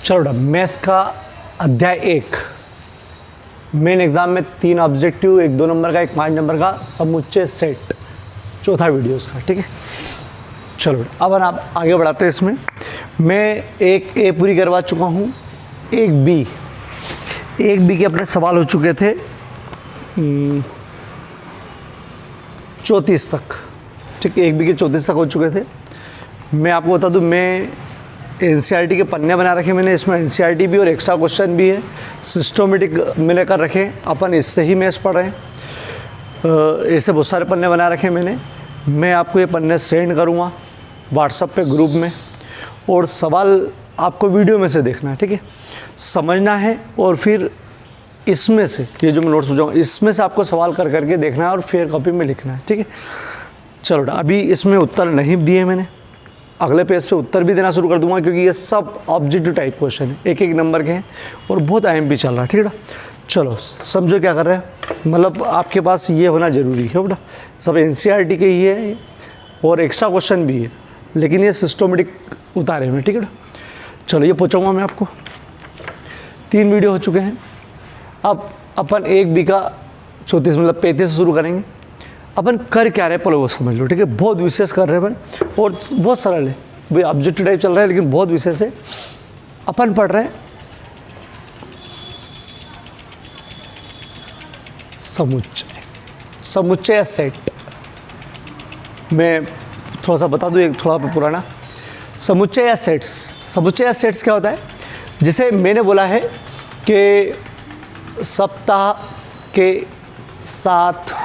चलो बेटा, मैथ्स का अध्याय 1 मेन एग्जाम में 3 ऑब्जेक्टिव, 1 2 नंबर का, 1 5 नंबर का, समुच्चय सेट, चौथा वीडियो उसका। ठीक है, चलो बेटा अब आप आगे बढ़ाते हैं। इसमें मैं एक ए पूरी करवा चुका हूँ, एक बी के अपने सवाल हो चुके थे 34 तक। ठीक है, एक बी के 34 तक हो चुके थे। मैं आपको बता दूं, मैं एनसीईआरटी के पन्ने बना रखे मैंने, इसमें एनसीईआरटी भी और एक्स्ट्रा क्वेश्चन भी है, सिस्टोमेटिक मैंने कर रखे, अपन इससे ही मैथ्स पढ़ रहे हैं। ऐसे बहुत सारे पन्ने बना रखे मैंने। मैं आपको ये पन्ने सेंड करूँगा व्हाट्सएप पे ग्रुप में, और सवाल आपको वीडियो में से देखना है। ठीक है, समझना है, और फिर इसमें से ये जो मैं नोट्स बुझाऊँ इसमें से आपको सवाल कर करके देखना है और फेयर कॉपी में लिखना है। ठीक है, चलो अभी इसमें उत्तर नहीं दिए मैंने, अगले पेज से उत्तर भी देना शुरू कर दूंगा, क्योंकि ये सब ऑब्जेक्टिव टाइप क्वेश्चन है, 1 नंबर के हैं और बहुत अहम भी चल रहा है। ठीक है बेटा, चलो समझो क्या कर रहे हैं। मतलब आपके पास ये होना ज़रूरी है बेटा, सब एनसीईआरटी के ही है और एक्स्ट्रा क्वेश्चन भी है, लेकिन ये सिस्टोमेटिक उतारे हुए। ठीक है बेटा, चलो ये पूछूंगा मैं आपको। 3 वीडियो हो चुके हैं। अब अपन 1 बी का 34 मतलब 35 से शुरू करेंगे। अपन कर क्या रहे पहले वो समझ लो। ठीक है, बहुत विशेष कर रहे हैं अपन, और बहुत सरल है भाई, ऑब्जेक्टिव टाइप चल रहा है लेकिन बहुत विशेष है। अपन पढ़ रहे हैं समुच्चय या सेट। मैं थोड़ा सा बता दूं, एक थोड़ा पुराना समुच्चय या सेट्स क्या होता है, जिसे मैंने बोला है कि सप्ताह के 7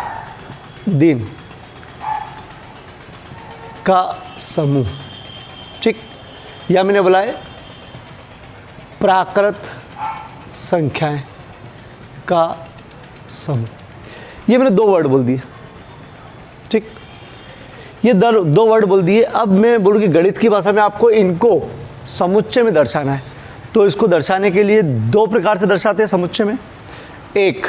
दिन का समूह। ठीक, या मैंने बोला है प्राकृत संख्याएं का समूह। ये मैंने 2 वर्ड बोल दिए। ठीक, ये 2 वर्ड बोल दिए। अब मैं बोलूँ कि गणित की भाषा में आपको इनको समुच्चय में दर्शाना है, तो इसको दर्शाने के लिए 2 प्रकार से दर्शाते हैं समुच्चय में। एक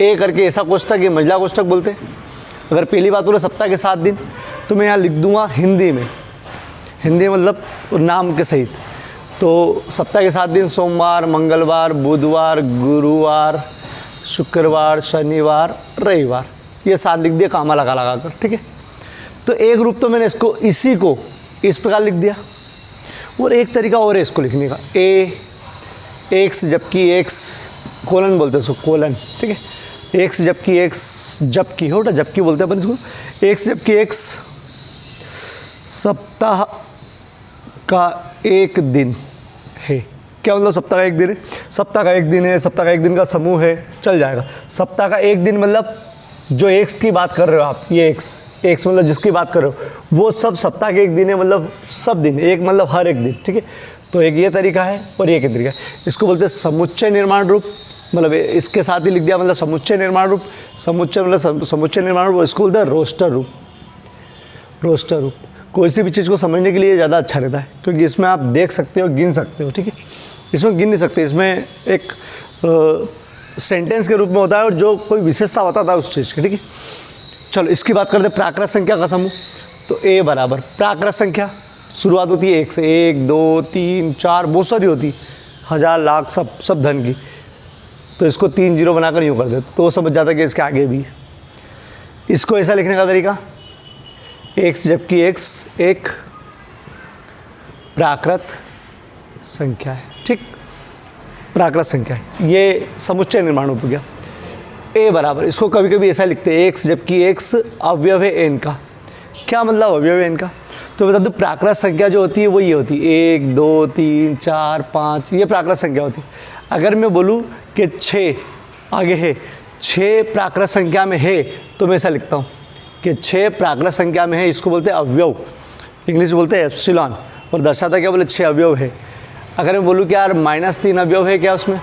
ए करके ऐसा कोष्ठक, ये मंझला कोष्ठक बोलते हैं। अगर पहली बात बोलो सप्ताह के 7 दिन, तो मैं यहाँ लिख दूंगा हिंदी में मतलब नाम के सहित। तो सप्ताह के 7 दिन सोमवार, मंगलवार, बुधवार, गुरुवार, शुक्रवार, शनिवार, रविवार, ये 7 लिख दिया कामा लगा कर। ठीक है, तो एक रूप तो मैंने इसको इसी को इस प्रकार लिख दिया, और एक तरीका और है इसको लिखने का, एक्स जबकि एक्स कोलन बोलते हैं उसको, कोलन। ठीक है, एक्स जबकि एक्स जबकि हो, जबकि बोलते हैं अपन इसको। एक्स जबकि एक्स सप्ताह का 1 दिन है। क्या मतलब सप्ताह का 1 दिन है? सप्ताह का 1 दिन है, सप्ताह का 1 दिन का समूह है, चल जाएगा। सप्ताह का 1 दिन मतलब जो एक्स की बात कर रहे हो आप, ये एक्स मतलब जिसकी बात कर रहे हो वो सब सप्ताह के 1 दिन है, मतलब सब दिन, एक मतलब हर एक दिन। ठीक है, तो एक ये तरीका है और एक तरीका है। इसको बोलते हैं समुच्चय निर्माण रूप, मतलब इसके साथ ही लिख दिया मतलब समुच्चय निर्माण रूप। समुच्चय मतलब समुच्चय निर्माण रूप, इसको बोलते हैं रोस्टर रूप। कोई सी भी चीज़ को समझने के लिए ज़्यादा अच्छा रहता है, क्योंकि इसमें आप देख सकते हो, गिन सकते हो। ठीक है, इसमें गिन नहीं सकते, इसमें एक सेंटेंस के रूप में होता है और जो कोई विशेषता बताता है उस चीज़ की। ठीक है, चलो इसकी बात करते हैं प्राकृत संख्या का समूह। तो ए बराबर प्राकृत संख्या, शुरुआत होती है 1 से, 1 2 3 4 बहुत सारी होती, 1000 लाख सब धन की। तो इसको 3 0 बनाकर यूँ कर देते, तो वो समझ जाता है कि इसके आगे भी। इसको ऐसा लिखने का तरीका, एक्स जबकि एक्स एक प्राकृत संख्या है। ठीक, प्राकृत संख्या है, ये समुच्चय निर्माण हो गया। ए बराबर, इसको कभी कभी ऐसा लिखते हैं, एक्स जबकि एक्स अवयव है एन का। क्या मतलब अवयव है एन का? तो बता दो, प्राकृत संख्या जो होती है वो ये होती है 1 2 3 4 5, ये प्राकृत संख्या होती है। अगर मैं बोलूँ कि 6 आगे है, 6 प्राकृत संख्या में है, तो मैं ऐसा लिखता हूँ कि 6 प्राकृत संख्या में है, इसको बोलते हैं अवयव, इंग्लिश में बोलते हैं एप्सिलॉन, और दर्शाता क्या, बोले 6 अवयव है। अगर मैं बोलूँ कि यार -3 अवयव है क्या उसमें,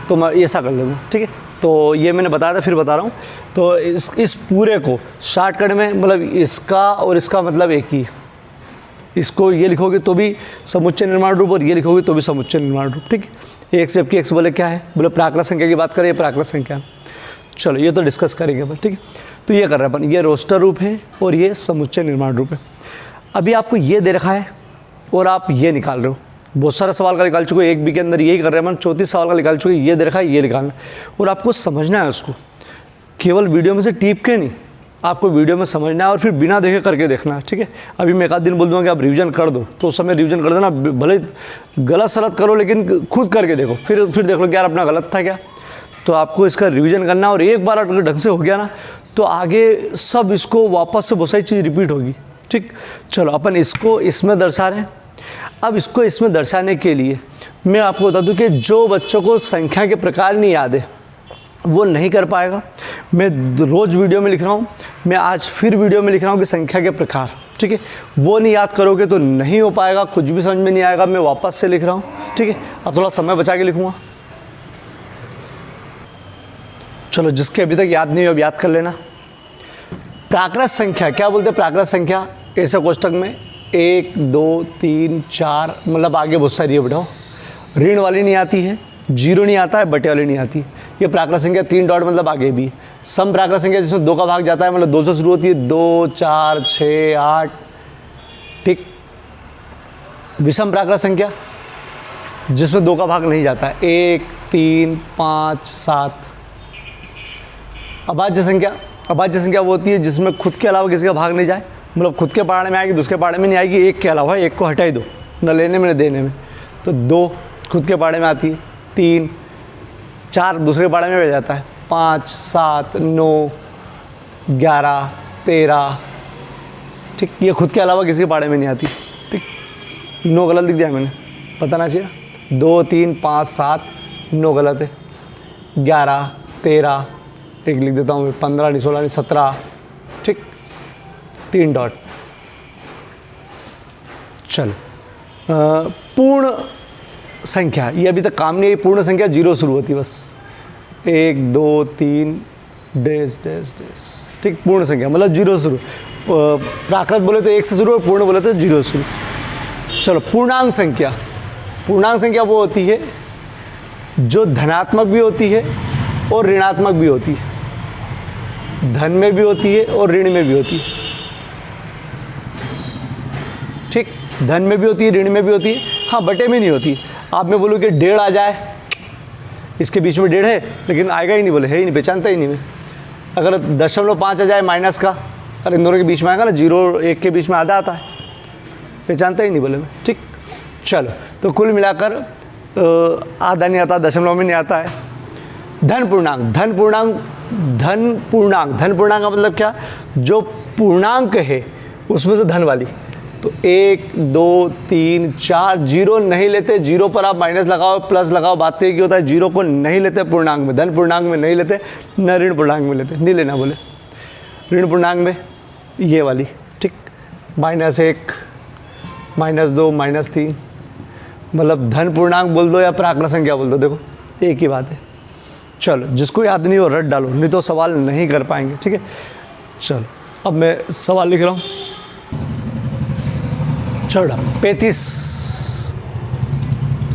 तो मैं ऐसा कर लूँगा। ठीक है, तो ये मैंने बताया था, फिर बता रहा हूँ। तो इस पूरे को शॉर्टकट में, मतलब इसका और इसका मतलब एक ही, इसको ये लिखोगे तो भी समुच्चय निर्माण रूप, और ये लिखोगे तो भी समुच्चय निर्माण रूप। ठीक है, एक्स जबकि एक्स बोले क्या है, बोले प्राकृत संख्या की बात करें, ये प्राकृत संख्या। चलो ये तो डिस्कस करेंगे अपन। ठीक है, तो ये कर रहे हैं अपन, ये रोस्टर रूप है और ये समुच्चय निर्माण रूप है। अभी आपको ये दे रखा है और आप ये निकाल रहे हो, बहुत सारे सवाल का निकाल चुके, एक बी के अंदर यही कर रहे हैं, मैंने 34 सवाल का निकाल चुके, ये दे रखा है, ये निकालना, और आपको समझना है उसको, केवल वीडियो में से टीप के नहीं, आपको वीडियो में समझना है और फिर बिना देखे करके देखना है, ठीक है। अभी मैं एक आध दिन बोल दूँगा कि आप रिवीजन कर दो, तो उस समय रिवीजन कर देना, भले गलत सलत करो लेकिन खुद करके देखो, फिर देख लो कि यार अपना गलत था क्या। तो आपको इसका रिवीजन करना, और एक बार अगर ढंग से हो गया ना तो आगे सब इसको वापस से बहुत सारी चीज़ रिपीट होगी, ठीक। चलो अपन इसको इसमें दर्शा रहे हैं। अब इसको इसमें दर्शाने के लिए मैं आपको बता दूं कि जो बच्चों को संख्या के प्रकार नहीं याद है वो नहीं कर पाएगा। मैं रोज़ वीडियो में लिख रहा हूँ, मैं आज फिर वीडियो में लिख रहा हूँ कि संख्या के प्रकार, ठीक है। वो नहीं याद करोगे तो नहीं हो पाएगा, कुछ भी समझ में नहीं आएगा। मैं वापस से लिख रहा हूँ, ठीक है। अब थोड़ा समय बचा के लिखूँगा। चलो, जिसके अभी तक याद नहीं हो अब याद कर लेना। प्राकृत संख्या क्या बोलते हैं? प्राकृत संख्या ऐसे कोष्टक में 1 2 3 4 मतलब आगे बहुत सारी है बेटा, ऋण वाली नहीं आती है, जीरो नहीं आता है, बटे वाली नहीं आती। ये प्राकृत संख्या 3 डॉट मतलब आगे भी। सम प्राकृत संख्या जिसमें 2 का भाग जाता है, मतलब 2 से शुरू होती है, 2 4 6 8, ठीक। विषम प्राकृत संख्या जिसमें 2 का भाग नहीं जाता है, 1 3 5 7। अभाज्य संख्या वो होती है जिसमें खुद के अलावा किसी का भाग नहीं जाए, मतलब खुद के पढ़ने में आएगी, दूसरे पढ़ने में नहीं आएगी, एक के अलावा एक को हटा ही दो, न लेने में न देने में। तो 2 खुद के पढ़ने में आती है, 3 4 दूसरे पढ़ने में भी जाता है, 5 7 9 11 13, ठीक। ये खुद के अलावा किसी के पढ़ने में नहीं आती, ठीक। 9 गलत लिख दिया मैंने, पता ना चाहिए। 2 3 5 7 9 गलत है। 11 13 एक लिख देता हूँ, 15 नहीं 16 नहीं 17, ठीक। 3 डॉट। चलो, पूर्ण संख्या ये अभी तक काम नहीं है। पूर्ण संख्या 0 शुरू होती है बस, 1 2 3 डैश डैश डैश, ठीक। पूर्ण संख्या मतलब 0 शुरू। प्राकृत बोले तो 1 से शुरू और पूर्ण बोले तो 0 शुरू। चलो, पूर्णांक संख्या वो होती है जो धनात्मक भी होती है और ऋणात्मक भी होती है, धन में भी होती है और ऋण में भी होती है, ठीक। धन में भी होती है, ऋण में भी होती है, हाँ बटे में नहीं होती। आप मैं बोलूँ कि 1.5 आ जाए, इसके बीच में 1.5 है लेकिन आएगा ही नहीं, बोले है ही नहीं, पहचानता ही नहीं मैं। अगर 0.5 आ जाए माइनस का, अरे इन दोनों के बीच में आएगा ना, 0 1 के बीच में आधा आता है, पहचानता ही नहीं बोले मैं, ठीक। चलो, तो कुल मिलाकर आधा नहीं आता, दशमलव में नहीं आता है। धन पूर्णांक का मतलब क्या? जो पूर्णांक है उसमें से धन वाली। तो 1 2 3 4 जीरो नहीं लेते, जीरो पर आप माइनस लगाओ प्लस लगाओ, बात तो एक ही होता है, जीरो को नहीं लेते पूर्णांक में, धन पूर्णांक में नहीं लेते, न ऋण पूर्णांक में लेते, नहीं लेना बोले। ऋण पूर्णांक में ये वाली, ठीक। -1 -2 -3, मतलब धन पूर्णांक बोल दो या प्राकृत संख्या बोल दो, देखो एक ही बात है। चलो, जिसको याद नहीं हो रट डालो, नहीं तो सवाल नहीं कर पाएंगे, ठीक है। चलो, अब मैं सवाल लिख रहा हूँ। चलो, 35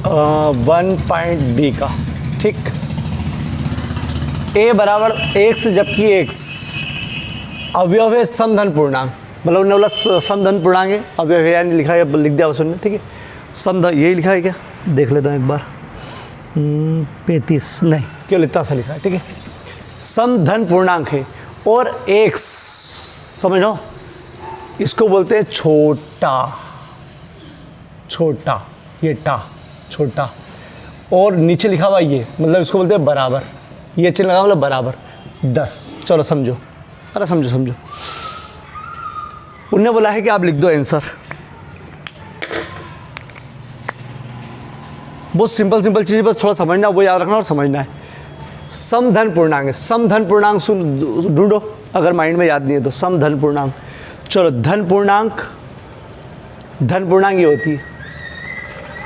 1 पॉइंट बी का, ठीक। a बराबर x जबकि x अवयव है समधन पूर्णांक, मतलब समधन पूर्णांक है, अवयव है यानी लिखा है, लिख दिया उसने, ठीक है। समधन यही लिखा है क्या, देख लेता हूँ एक बार। 35 नहीं, केवल इतना सा लिखा है, ठीक है। समधन पूर्णांक है और x समझो, इसको बोलते हैं छोटा, ये टा छोटा, और नीचे लिखा हुआ ये, मतलब इसको बोलते हैं बराबर, ये चिन्ह लगा मतलब बराबर 10। चलो समझो, अरे समझो। उन्होंने बोला है कि आप लिख दो आंसर। बहुत सिंपल चीज़, बस थोड़ा समझना, वो याद रखना और समझना है। समधन पूर्णांक है, समधन पूर्णांक ढूंढो अगर माइंड में याद नहीं है तो। समधन पूर्णांक, चलो धन पूर्णांक ये होती है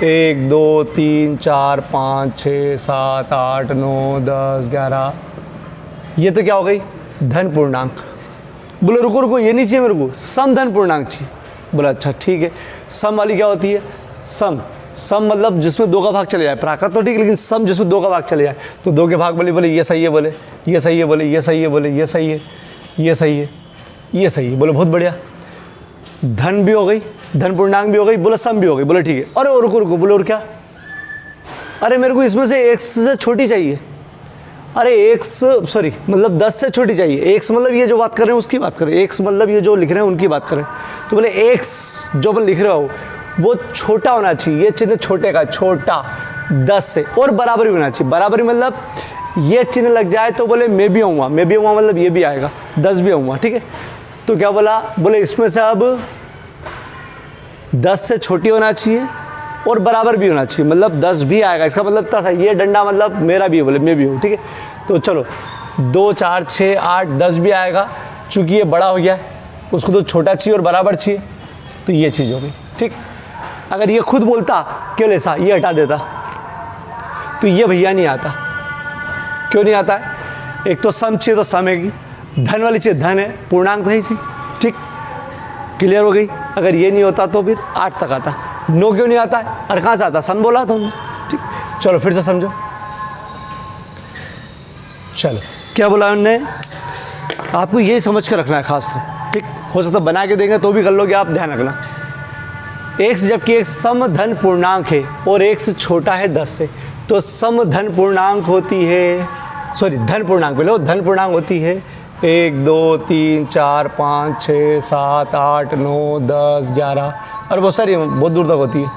1 2 3 4 5 6 7 8 9 10 11, ये तो क्या हो गई धन पूर्णांक। बोलो रुको, ये नहीं चाहिए मेरे को, समधन पूर्णांक चाहिए। बोला अच्छा ठीक है। सम वाली क्या होती है? सम मतलब जिसमें 2 का भाग चले जाए, प्राकृत तो ठीक है, लेकिन सम जिसमें 2 का भाग चले जाए, तो 2 के भाग बोले ये सही है, बोले ये सही है, बोले ये सही है, बोले ये सही है, ये सही है, ये सही है, बोले बहुत बढ़िया। धन भी हो गई, धन पूर्णांक भी हो गई, बोले सम भी हो गई, बोले ठीक है। अरे रुको रुको, बोले और क्या, अरे मेरे को इसमें से x से छोटी चाहिए, अरे x सॉरी मतलब 10 से छोटी चाहिए। x मतलब ये जो बात कर रहे हैं उसकी बात करें, x मतलब ये जो लिख रहे हैं उनकी बात करें। तो बोले x जो अपन लिख रहे हो वो छोटा होना चाहिए, ये चिन्ह छोटे का, छोटा 10 से, और बराबर भी होना चाहिए। बराबर मतलब ये चिन्ह लग जाए तो बोले मैं भी आऊँगा, मैं भी आऊँगा मतलब ये भी आएगा, 10 भी आऊँगा, ठीक है। तो क्या बोला, बोले इसमें से अब 10 से छोटी होना चाहिए और बराबर भी होना चाहिए, मतलब 10 भी आएगा, इसका मतलब 10 है। ये डंडा मतलब मेरा भी है, बोले मैं भी हूँ, ठीक है। तो चलो 2 4 6 8 10 भी आएगा, चूँकि ये बड़ा हो गया है उसको तो छोटा चाहिए और बराबर चाहिए, तो ये चीज़ हो गई, ठीक। अगर ये खुद बोलता केवल ऐसा, ये हटा देता, तो ये भैया नहीं आता। क्यों नहीं आता है, एक तो सम चाहिए तो सम है, धन वाली चाहिए धन है, पूर्णांक तो ही सही, ठीक, क्लियर हो गई। अगर ये नहीं होता तो फिर 8 तक आता। 9 क्यों नहीं आता है, और कहाँ से आता, सम बोला था हमने, ठीक। चलो फिर से समझो, चलो क्या बोला उन्होंने, आपको ये समझ के रखना है खास तो, ठीक। हो सकता बना के देंगे तो भी कर लोगे आप, ध्यान रखना। x जबकि एक सम धन पूर्णांक है और x छोटा है 10 से, तो सम धन पूर्णांक होती है, सॉरी धन पूर्णांक बोलो, धन पूर्णांक होती है 1 2 3 4 5 6 7 8 9 10 11 और बहुत सारी, बहुत दूर तक होती है,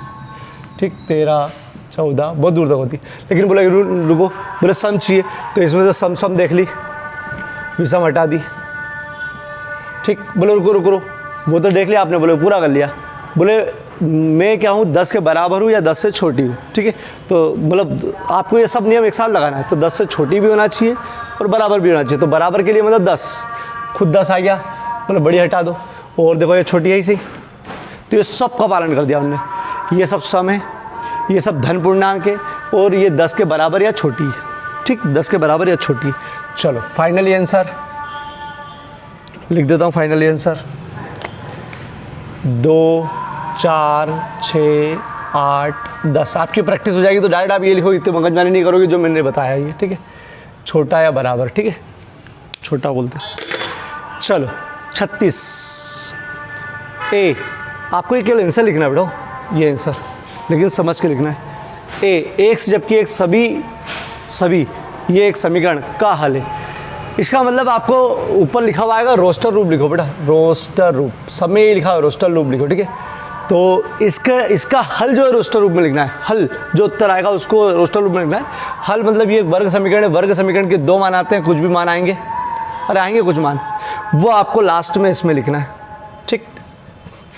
ठीक, 13 14 बहुत दूर तक होती है। लेकिन बोला रुको, बोले सम चाहिए, तो इसमें से सम देख ली, विषम हटा दी, ठीक। बोले रुको रुको रुको, वो तो देख लिया आपने, बोले पूरा कर लिया। बोले मैं क्या हूँ, 10 के बराबर हूँ या 10 से छोटी हूँ, ठीक है। तो मतलब आपको ये सब नियम एक साथ लगाना है, तो 10 से छोटी भी होना चाहिए और बराबर भी होना चाहिए। तो बराबर के लिए मतलब 10, खुद 10 आ गया, मतलब बड़ी हटा दो, और देखो ये छोटी है ही सही। तो ये सब का पालन कर दिया हमने, ये सब सम है, ये सब धन पूर्णांक है, और ये 10 के बराबर या छोटी, ठीक, 10 के बराबर या छोटी। चलो फाइनली आंसर लिख देता हूँ, फाइनली आंसर 2 4 6 8 10। आपकी प्रैक्टिस हो जाएगी तो डायरेक्ट आप ये लिखो, इतने मगजमारी नहीं करोगे जो मैंने बताया ये, ठीक है। छोटा या बराबर, ठीक है, छोटा बोलते हैं। चलो 36 ए, आपको ये केवल आंसर लिखना है बेटा, ये आंसर, लेकिन समझ के लिखना है। ए एक्स जबकि एक सभी ये एक समीकरण का हल है। इसका मतलब आपको ऊपर लिखा हुआ आएगा रोस्टर रूप, लिखो बेटा रोस्टर रूप, सब में ये लिखा हुआ रोस्टर रूप लिखो, ठीक है। तो इसका हल जो है रोस्टर रूप में लिखना है, हल जो उत्तर आएगा उसको रोस्टर रूप में लिखना है। हल मतलब ये वर्ग समीकरण है, वर्ग समीकरण के 2 मान आते हैं, कुछ भी मान आएंगे, अरे आएंगे कुछ मान, वो आपको लास्ट में इसमें लिखना है, ठीक,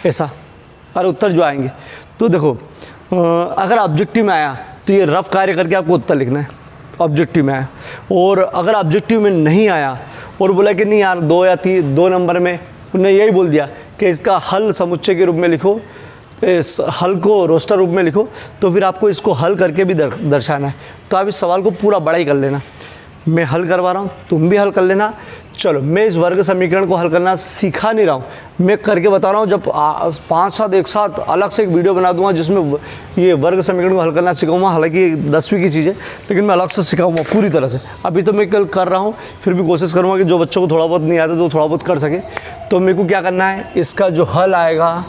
ऐसा। और उत्तर जो आएंगे, तो देखो अगर ऑब्जेक्टिव में आया तो ये रफ कार्य करके आपको उत्तर लिखना है, ऑब्जेक्टिव में आया। और अगर ऑब्जेक्टिव में नहीं आया और बोला कि नहीं यार 2 या 2 नंबर में, उन्होंने यही बोल दिया कि इसका हल समुच्चय के रूप में लिखो, इस हल को रोस्टर रूप में लिखो, तो फिर आपको इसको हल करके भी दर्शाना है। तो आप इस सवाल को पूरा बड़ा ही कर लेना, मैं हल करवा रहा हूँ, तुम भी हल कर लेना। चलो मैं इस वर्ग समीकरण को हल करना सिखा नहीं रहा हूँ, मैं करके बता रहा हूँ। जब 5-7 एक साथ अलग से एक वीडियो बना दूंगा जिसमें ये वर्ग समीकरण को हल करना सिखाऊंगा। हालांकि 10वीं की चीज़ है, लेकिन मैं अलग से सिखाऊंगा पूरी तरह से। अभी तो मैं कल कर रहा हूँ, फिर भी कोशिश करूँगा कि जो बच्चों को थोड़ा बहुत नहीं आता तो थोड़ा बहुत कर सके। तो मेरे को क्या करना है, इसका जो हल आएगा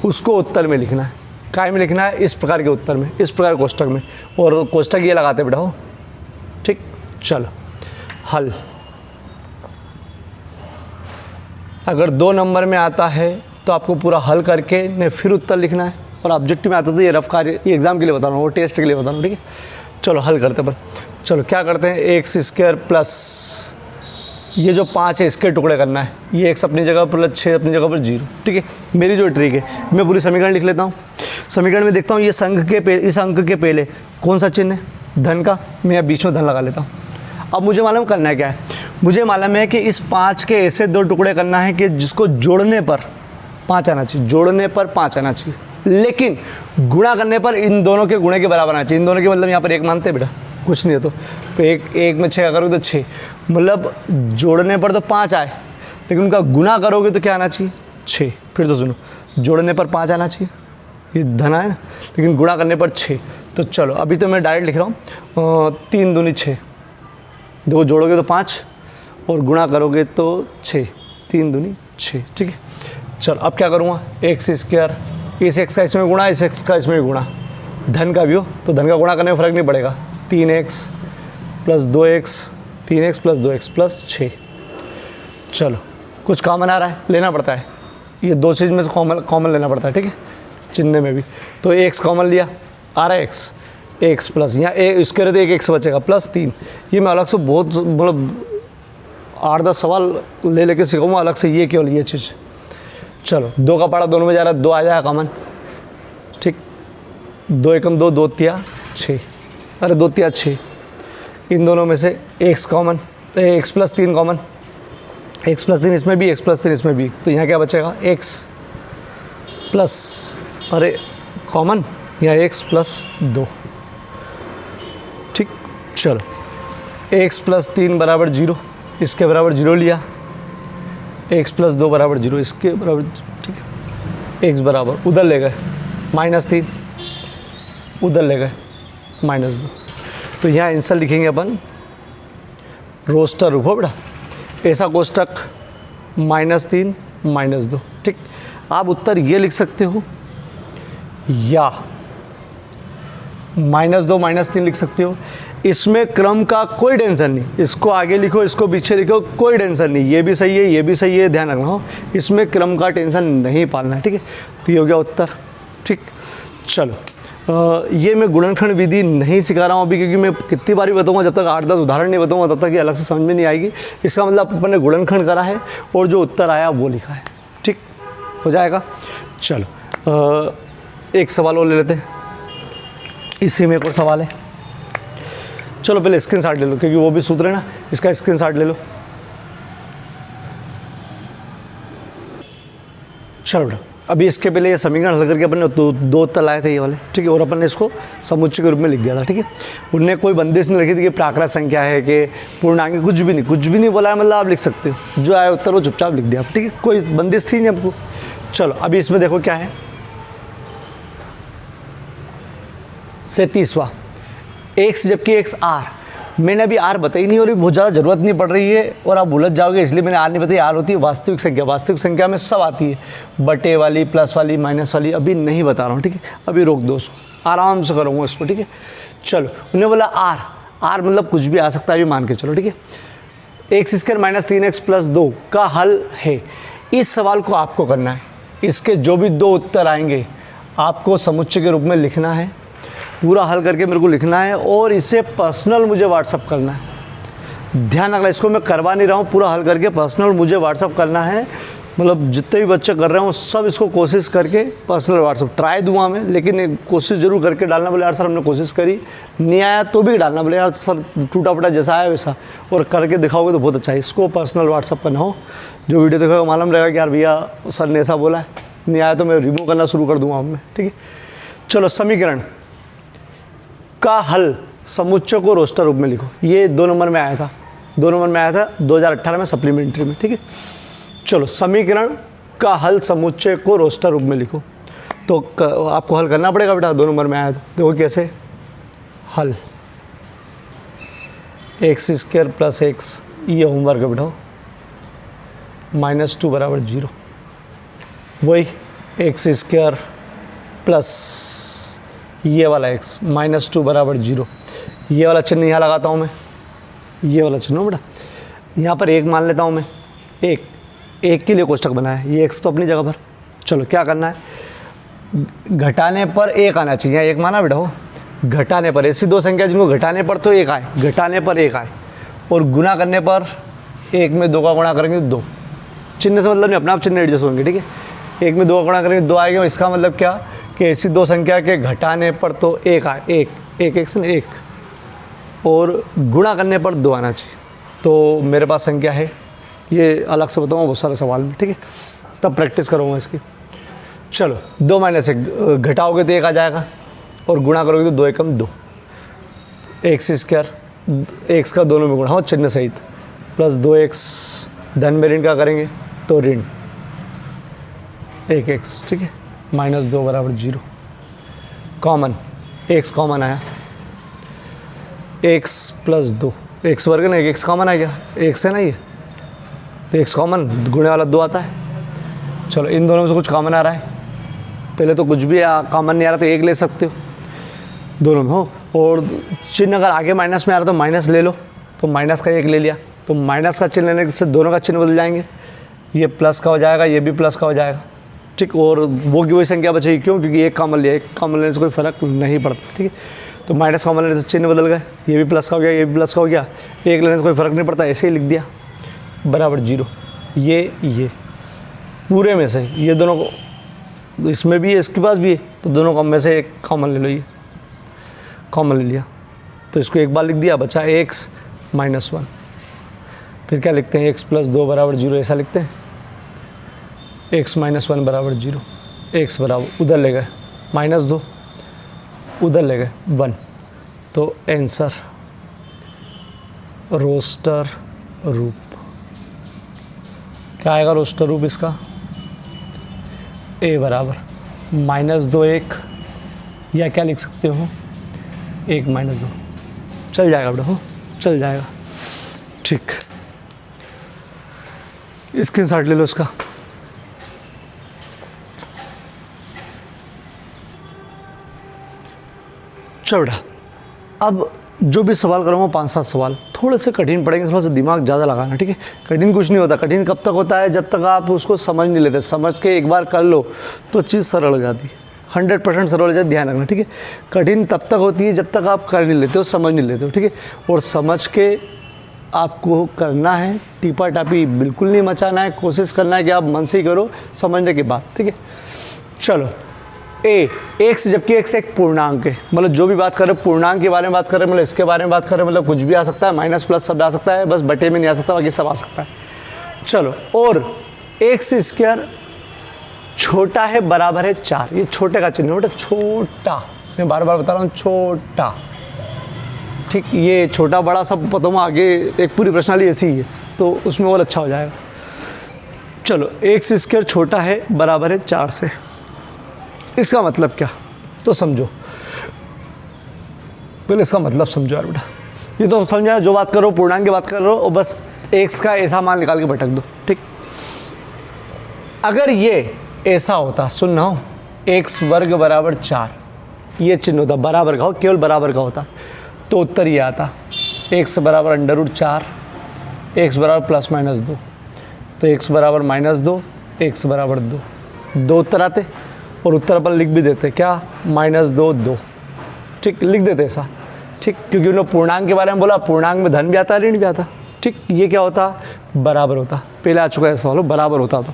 उसको उत्तर में लिखना है। काय में लिखना है, इस प्रकार के उत्तर में, इस प्रकार कोष्टक में, और कोष्टक ये लगाते बेटा हो, ठीक। चलो हल, अगर 2 नंबर में आता है तो आपको पूरा हल करके ने फिर उत्तर लिखना है, और ऑब्जेक्टिव में आता तो ये रफ कार्य, ये एग्जाम के लिए बता रहा हूँ, वो टेस्ट के लिए बता रहा हूँ, ठीक है। चलो हल करते पर, चलो क्या करते हैं, x² प्लस ये जो 5 है इसके टुकड़े करना है, ये x अपनी जगह पर 6 अपनी जगह पर 0, ठीक है। मेरी जो ट्रिक है, मैं पूरी समीकरण लिख लेता हूँ। समीकरण में देखता हूँ ये इस अंक के पहले कौन सा चिन्ह है, धन का, मैं बीच में धन लगा लेता हूँ। अब मुझे मालूम करना है क्या है, मुझे मालूम है कि इस 5 के ऐसे 2 टुकड़े करना है कि जिसको जोड़ने पर 5 आना चाहिए, जोड़ने पर 5 आना चाहिए, लेकिन गुणा करने पर इन दोनों के गुणे के बराबर आना चाहिए। इन दोनों के मतलब यहाँ पर 1 मानते हैं बेटा, कुछ नहीं है तो एक में 6 करोगे तो 6, मतलब जोड़ने पर तो 5 आए, लेकिन उनका गुणा करोगे तो क्या आना चाहिए, 6। फिर से सुनो, जोड़ने पर 5 आना चाहिए, ये धन है ना, लेकिन गुणा करने पर 6। तो चलो अभी तो मैं डायरेक्ट लिख रहा हूँ, 3 दूनी 6, 2 जोड़ोगे तो 5 और गुणा करोगे तो 6, 3 दूनी 6, ठीक है। चलो अब क्या करूँगा, एक्स स्क्वायर, इस एक्स का इसमें गुणा, इस एक्स का इसमें गुणा, धन का भी हो तो धन का गुणा करने में फ़र्क नहीं पड़ेगा। 3x plus 2x, 3x plus 2x plus 6। चलो कुछ कॉमन आ रहा है, लेना पड़ता है, ये दो चीज़ में से कॉमन लेना पड़ता है, ठीक है, चिन्ह में भी। तो x कॉमन लिया, आ रहा है x प्लस यहाँ इसके रहते एक x बचेगा प्लस 3। ये मैं अलग से बहुत मतलब 8-10 सवाल ले लेके सिखाऊंगा अलग से, ये केवल ये चीज़। चलो 2 का पाड़ा दोनों में जा रहा है, 2 आ जाएगा कॉमन, ठीक, 2 एकम 2, 2 तिया 6, अरे 2 तिया 6, इन दोनों में से x common, x plus 3 common, x plus 3 इसमें भी, x प्लस 3 इसमें भी, तो यहाँ क्या बचेगा x प्लस, अरे कॉमन यहाँ x प्लस 2, ठीक। चलो x प्लस 3 बराबर 0, इसके बराबर 0 लिया, x प्लस 2 बराबर 0, इसके बराबर, ठीक है, x बराबर उधर ले गए -3, उधर ले गए -2, तो यहाँ आंसर लिखेंगे अपन रोस्टर रूप हो बेटा, ऐसा कोष्टक -3 -2, ठीक। आप उत्तर ये लिख सकते हो या -2 -3 लिख सकते हो, इसमें क्रम का कोई टेंशन नहीं, इसको आगे लिखो इसको पीछे लिखो कोई टेंशन नहीं, ये भी सही है ये भी सही है, ध्यान रखना हो, इसमें क्रम का टेंशन नहीं पालना है, ठीक है। तो ये हो गया उत्तर, ठीक। चलो ये मैं गुणनखंड विधि नहीं सिखा रहा हूँ अभी, क्योंकि मैं कितनी बार भी बताऊँगा, जब तक 8-10 उदाहरण नहीं बताऊँगा तब तक ये अलग से समझ में नहीं आएगी। इसका मतलब अपन ने गुणनखंड करा है और जो उत्तर आया वो लिखा है, ठीक हो जाएगा। चलो एक सवाल और ले लेते हैं, इसी में एक और सवाल है। चलो पहले स्क्रीनशॉट ले लो, क्योंकि वो भी सूत्र है ना, इसका स्क्रीनशॉट ले लो। चलो बेटा अभी इसके पहले ये समीकरण हल करके अपन ने दो उत्तर लाए थे ये वाले, ठीक है, और अपन ने इसको समुच्चय के रूप में लिख दिया था, ठीक है। उनने कोई बंदिश नहीं रखी थी कि प्राकृत संख्या है कि पूर्णांक, कुछ भी नहीं बोला है, मतलब आप लिख सकते हो, जो आए उत्तर वो चुपचाप लिख दिया, ठीक है, कोई बंदिश थी नहीं आपको। चलो अभी इसमें देखो क्या है, 37वां x जबकि x r, मैंने अभी r बताई नहीं और भी बहुत ज़्यादा ज़रूरत नहीं पड़ रही है और आप उलझ जाओगे, इसलिए मैंने r नहीं बताई। r होती है वास्तविक संख्या, वास्तविक संख्या में सब आती है, बटे वाली, प्लस वाली, माइनस वाली, अभी नहीं बता रहा हूँ, ठीक है, अभी रोक दो उसको, आराम से करूँगा इसको, ठीक है। चलो उन्होंने बोला r मतलब कुछ भी आ सकता है, अभी मान के चलो, ठीक है। x square minus 3x plus 2 का हल है, इस सवाल को आपको करना है, इसके जो भी दो उत्तर आएंगे आपको समुच्चय के रूप में लिखना है, पूरा हल करके मेरे को लिखना है और इसे पर्सनल मुझे व्हाट्सअप करना है। ध्यान रखना, इसको मैं करवा नहीं रहा हूँ, पूरा हल करके पर्सनल मुझे व्हाट्सअप करना है, मतलब जितने भी बच्चे कर रहे हो सब इसको कोशिश करके पर्सनल व्हाट्सअप ट्राई दूंगा मैं, लेकिन कोशिश ज़रूर करके डालना। बोले यार सर हमने कोशिश करी नहीं आया तो भी डालना, बोले यार सर टूटा फूटा जैसा आया वैसा, और करके दिखाओगे तो बहुत अच्छा है। इसको पर्सनल व्हाट्सअप करना हो, जो वीडियो देखोगे मालूम रहेगा कि यार भैया सर ने ऐसा बोला है, नहीं आया तो मैं रिमूव करना शुरू कर दूँगा मैं, ठीक है। चलो समीकरण का हल समुच्चय को रोस्टर रूप में लिखो, ये 2 नंबर में आया था, 2 नंबर में आया था 2018 में सप्लीमेंट्री में, ठीक है। चलो समीकरण का हल समुच्चय को रोस्टर रूप में लिखो, तो आपको हल करना पड़ेगा बेटा, 2 नंबर में आया था, देखो कैसे हल, एक्स स्क्वायर प्लस एक्स, ये होमवर्क है बेटा, -2 बराबर 0, वही एक्स स्क्वायर प्लस ये वाला x -2 बराबर 0, ये वाला चिन्ह यहाँ लगाता हूँ मैं, ये वाला चिन्ह बेटा, यहाँ पर 1 मान लेता हूँ मैं, एक के लिए कोष्टक बनाया है, ये x तो अपनी जगह पर। चलो क्या करना है, घटाने पर 1 आना चाहिए, यहाँ 1 माना बेटा हो, घटाने पर ऐसी दो संख्या जिनको घटाने पर तो 1 आए, घटाने पर 1 आए, और गुना करने पर 1 में 2 का गुणा करेंगे 2, चिन्ह से मतलब नहीं, अपने आप चिन्ह एडजस्ट होंगे, ठीक है। 1 में 2 का गुणा करेंगे 2 आएगा, इसका मतलब क्या कि ऐसी दो संख्या के घटाने पर तो 1 आए, एक से 1, और गुणा करने पर 2 आना चाहिए। तो मेरे पास संख्या है, ये अलग से बताऊँगा बहुत सारे सवाल में, ठीक है, तब प्रैक्टिस करूँगा इसकी। चलो 2 - 1 घटाओगे तो 1 आ जाएगा, और गुणा करोगे तो 2 एकम 2, एक्स स्क्वायर, एक्स का दोनों में गुणा हो चिन्ह सहित, प्लस 2x, धन में ऋण का करेंगे तो ऋण 1x, ठीक है, -2 बराबर 0, कॉमन x कॉमन आया, x प्लस 2, x वर्ग ना, 1x कॉमन आ गया, x है ना ये, तो x कॉमन, गुणे वाला 2 आता है, चलो इन दोनों में से कुछ कॉमन आ रहा है, पहले तो कुछ भी कॉमन नहीं आ रहा तो एक ले सकते हो दोनों में हो, और चिन्ह अगर आगे माइनस में आ रहा तो माइनस ले लो, तो माइनस का एक ले लिया, तो माइनस का चिन्ह लेने से दोनों का चिन्ह बदल जाएंगे, ये प्लस का हो जाएगा, ये भी प्लस का हो जाएगा, ठीक। और वो की वही संख्या बचेगी, क्यों? क्योंकि एक कॉमन लिया, एक कॉमन लेने से कोई फ़र्क नहीं पड़ता, ठीक है। तो माइनस कॉमन लेने से चिन्ह बदल गए, ये भी प्लस का हो गया, ये भी प्लस का हो गया, एक लेने से कोई फ़र्क नहीं पड़ता, ऐसे ही लिख दिया बराबर 0। ये पूरे में से ये दोनों को, इसमें भी है इसके पास भी है, तो दोनों को में से एक कॉमन ले लो, ये कॉमन ले लिया, तो इसको एक बार लिख दिया, बचा x -1। फिर क्या लिखते हैं, x + 2 = 0, ऐसा लिखते हैं, x -1 = 0, x बराबर उधर ले गए -2, उधर ले गए 1, तो आंसर रोस्टर रूप क्या आएगा? रोस्टर रूप इसका a बराबर -2 1, या क्या लिख सकते हो 1 - 2, चल जाएगा बेटा, हो चल जाएगा, ठीक। स्क्रीनशॉट ले लो इसका। चलो बेटा, अब जो भी सवाल करूँगा 5-7 सवाल थोड़े से कठिन पड़ेंगे, थोड़ा सा दिमाग ज़्यादा लगाना, ठीक है। कठिन कुछ नहीं होता, कठिन कब तक होता है, जब तक आप उसको समझ नहीं लेते, समझ के एक बार कर लो तो चीज़ सरल हो जाती है, 100% सरल हो जाती है, ध्यान रखना, ठीक है। कठिन तब तक होती है जब तक आप कर नहीं लेते हो, समझ नहीं लेते हो, ठीक है। और समझ के आपको करना है, टीपा टापी बिल्कुल नहीं मचाना है, कोशिश करना है कि आप मन से ही करो समझने के बाद, ठीक है। चलो x, जबकि x एक पूर्णांक है, मतलब जो भी बात कर रहे हो पूर्णांक के बारे में बात कर रहे हैं, मतलब इसके बारे में बात कर रहे हैं, मतलब कुछ भी आ सकता है, माइनस प्लस सब आ सकता है, बस बटे में नहीं आ सकता, बाकी सब आ सकता है। चलो, और x² छोटा है बराबर है 4, ये छोटे का चिन्ह है बेटा, छोटा, मैं बार बार बता रहा हूँ छोटा, ठीक। ये छोटा बड़ा सब पता हूँ, आगे एक पूरी प्रश्नावली ऐसी ही है, तो उसमें और अच्छा हो जाएगा। चलो, x² छोटा है बराबर है 4 से, इसका मतलब क्या, तो समझो पहले इसका मतलब समझो यार बेटा। ये तो समझा, जो बात करो पूर्णांक की बात कर रहे हो, और बस x का ऐसा मान निकाल के भटक दो, ठीक। अगर ये ऐसा होता, सुन ना हो, x² = 4, ये चिन्ह होता, बराबर का हो, केवल बराबर का होता, तो उत्तर ये आता, x बराबर √4, x बराबर ±2, तो x बराबर -2, x बराबर 2 उत्तर आते, और उत्तर अपन लिख भी देते, क्या -2 2, ठीक, लिख देते ऐसा, ठीक, क्योंकि उन्होंने पूर्णांक के बारे में बोला, पूर्णांक में धन भी आता ऋण भी आता, ठीक। ये क्या होता, बराबर होता, पहले आ चुका है सवाल, बराबर होता तो,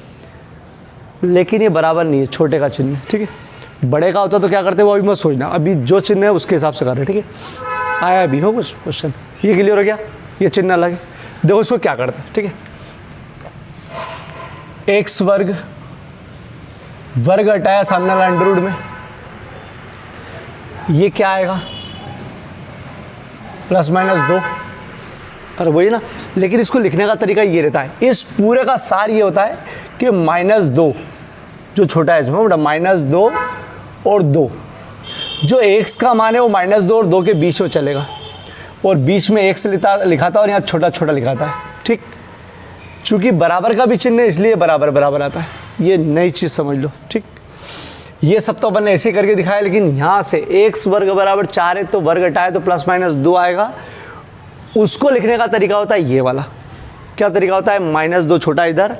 लेकिन ये बराबर नहीं है, छोटे का चिन्ह है, ठीक है। बड़े का होता तो क्या करते वो अभी मत सोचना, अभी जो चिन्ह है उसके हिसाब से कर रहे हैं, ठीक है। आया अभी हो कुछ क्वेश्चन, ये क्लियर हो गया, ये चिन्ह अलग है, देखो इसको क्या करते हैं, ठीक है। x² वर्ग हटाया सामने वाला अंडर में, ये क्या आएगा ±2, अरे वही ना, लेकिन इसको लिखने का तरीका ये रहता है, इस पूरे का सार ये होता है कि -2 जो छोटा है इसमें बेटा, -2 और 2, जो x का मान है वो -2 और 2 के बीच में चलेगा, और बीच में x लिखा था और यहाँ छोटा छोटा लिखा था, ठीक। चूंकि बराबर का भी चिन्ह है इसलिए बराबर बराबर आता है, ये नई चीज़ समझ लो, ठीक। ये सब तो अपन ने ऐसे करके दिखाया, लेकिन यहाँ से x² = 4 है तो वर्ग हटाए तो ±2 आएगा, उसको लिखने का तरीका होता है ये वाला। क्या तरीका होता है, -2 छोटा इधर,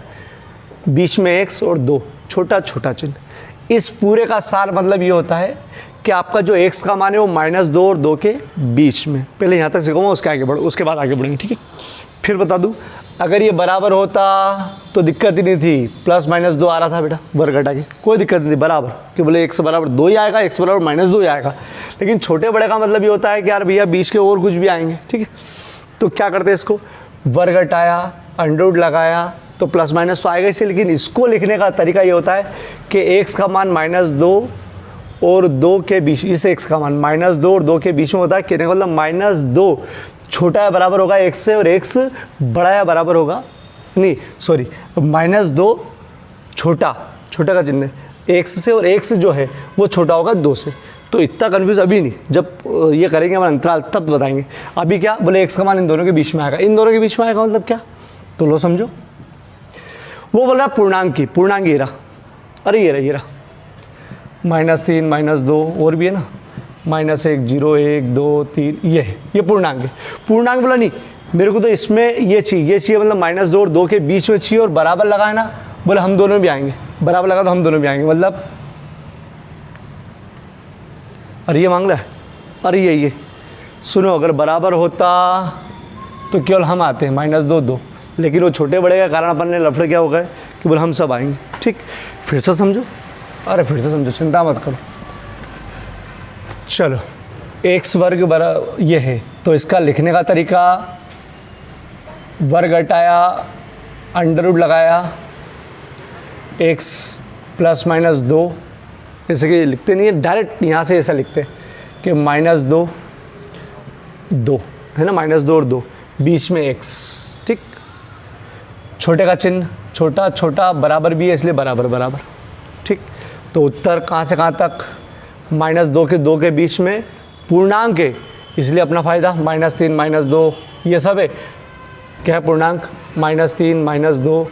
बीच में x और 2 छोटा छोटा चिन्ह। इस पूरे का सार मतलब ये होता है कि आपका जो x का मान है वो -2 और 2 के बीच में, पहले यहाँ तक सिखाऊंगा, उसके आगे बढ़ो, उसके बाद आगे बढ़ेंगे, ठीक है। फिर बता दूँ, अगर ये बराबर होता तो दिक्कत ही नहीं थी, +-2 आ रहा था बेटा, वर्ग हटा के कोई दिक्कत नहीं थी, बराबर कि बोले x बराबर 2 ही आएगा, x बराबर -2 ही आएगा। लेकिन छोटे बड़े का मतलब ये होता है कि यार भैया बीच के और कुछ भी आएंगे, ठीक है। तो क्या करते हैं, इसको वर्ग हटाया, अंडर लगाया तो +- तो आएगा इसे, लेकिन इसको लिखने का तरीका ये होता है कि x का मान -2 और 2 के बीच, इस x का मान -2 और 2 के बीच में होता है, कहने का मतलब -2 छोटा या बराबर होगा x से, और x बड़ा या बराबर होगा, नहीं सॉरी, -2 छोटा का चिन्ह x से, और x जो है वो छोटा होगा 2 से। तो इतना कन्फ्यूज अभी नहीं, जब ये करेंगे हमारा अंतराल तब बताएंगे। अभी क्या बोले, x का मान इन दोनों के बीच में आएगा, इन दोनों के बीच में आएगा मतलब क्या, तो लो समझो। वो बोल रहा पूर्णांक की, पूर्णांक हीरा, अरे ये रहा -3 -2 और भी है ना, -1 0 1 2 3, ये पूर्णांक है। पूर्णांक बोला नहीं मेरे को, तो इसमें ये चाहिए मतलब -2 और 2 के बीच में चाहिए, और बराबर लगा है ना, बोले हम दोनों भी आएंगे, बराबर लगा तो हम दोनों भी आएंगे, मतलब अरे ये मांग रहा है, अरे ये सुनो, अगर बराबर होता तो केवल हम आते हैं -2 2, लेकिन वो छोटे बड़े का कारण अपन ने लफड़े क्या हो गए कि बोले हम सब आएंगे। ठीक, फिर से समझो, अरे फिर से समझो, चिंता मत करो। चलो x वर्ग बराबर ये है, तो इसका लिखने का तरीका वर्ग हटाया, अंडर लगाया, x +-2, जैसे कि लिखते नहीं है डायरेक्ट, यहाँ से ऐसा लिखते हैं कि -2 2 है ना, -2 और 2, बीच में x। ठीक, छोटे का चिन्ह, छोटा छोटा बराबर भी है इसलिए बराबर बराबर। ठीक, तो उत्तर कहाँ से कहाँ तक, -2 के 2 के बीच में पूर्णांक है इसलिए अपना फ़ायदा, -3 -2 ये सब है, क्या है पूर्णांक, -3 -2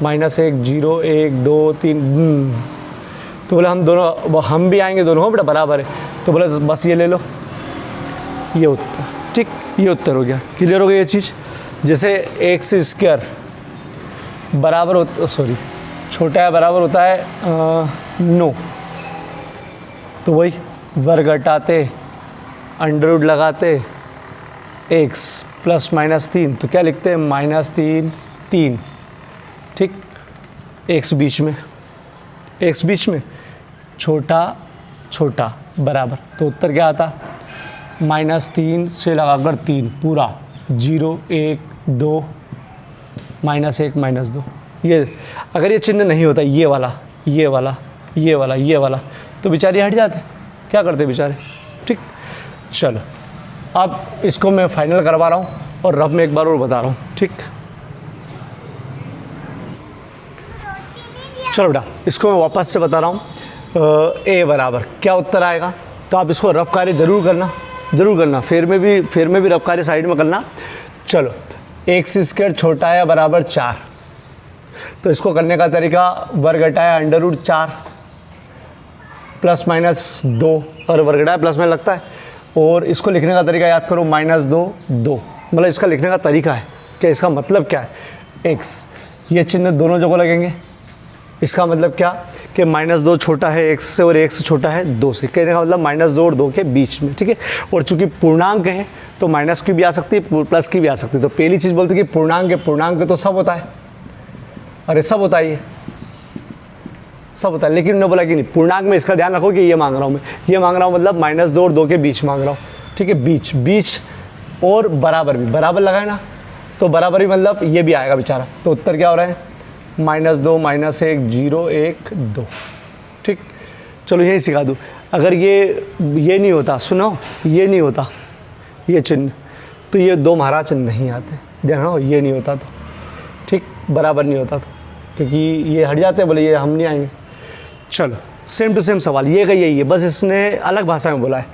-1 0 1 2 3, तो बोले हम दोनों, हम भी आएंगे दोनों, बेटा बराबर है, तो बोले बस ये ले लो, ये उत्तर। ठीक, ये उत्तर हो गया, क्लियर हो गया ये चीज़। जैसे x² बराबर होता, सॉरी छोटा है बराबर होता है 9, तो वही वर्ग हटाते, अंडर लगाते, x +-3, तो क्या लिखते हैं -3 3। ठीक, x बीच में, x बीच में, छोटा छोटा बराबर, तो उत्तर क्या आता, -3 से लगाकर 3 पूरा, 0 1 2 -1 -2। ये अगर ये चिन्ह नहीं होता, ये वाला ये वाला ये वाला ये वाला, तो बेचारे हट जाते, क्या करते बेचारे। ठीक, चलो अब इसको मैं फाइनल करवा रहा हूँ और रफ में एक बार और बता रहा हूँ। ठीक, चलो बेटा इसको मैं वापस से बता रहा हूँ, a बराबर क्या उत्तर आएगा, तो आप इसको रफ कार्य जरूर करना, फेर में भी रफ कार्य साइड में करना। चलो x² छोटा है बराबर 4, तो इसको करने का तरीका वर्ग घटाया √4 +-2, और वर्ग घटाया प्लस में लगता है, और इसको लिखने का तरीका याद करो, -2 2, मतलब इसका लिखने का तरीका है कि इसका मतलब क्या है, x ये चिन्ह दोनों जगह लगेंगे, इसका मतलब क्या कि -2 छोटा है x से और x छोटा है 2 से, कहने का मतलब -2 और 2 के बीच में। ठीक है, और चूंकि पूर्णांक है तो माइनस की भी आ सकती है, प्लस की भी आ सकती है, तो पहली चीज़ बोलते कि पूर्णांक है, पूर्णांक तो सब होता है, अरे सब होता है, ये सब होता है, लेकिन उन्होंने बोला कि नहीं पूर्णांक में इसका ध्यान रखो कि ये मांग रहा हूँ मैं, ये मांग रहा हूँ मतलब -2 और 2 के बीच मांग रहा हूँ। ठीक है, बीच और बराबर भी, बराबर लगाए ना, तो बराबर भी मतलब ये भी आएगा बेचारा, तो उत्तर क्या हो रहा है, -2 -1 0 1 2। ठीक, चलो यही सिखा दूँ, अगर ये नहीं होता, सुनो ये नहीं होता ये चिन्ह, तो ये 2 महाराज चिन्ह नहीं आते, ध्यान रखो, ये नहीं होता तो, ठीक, बराबर नहीं होता तो, क्योंकि ये हट जाते हैं, बोले ये हम नहीं आएंगे। चलो सेम टू सेम सवाल, ये का यही है, बस इसने अलग भाषा में बोला है।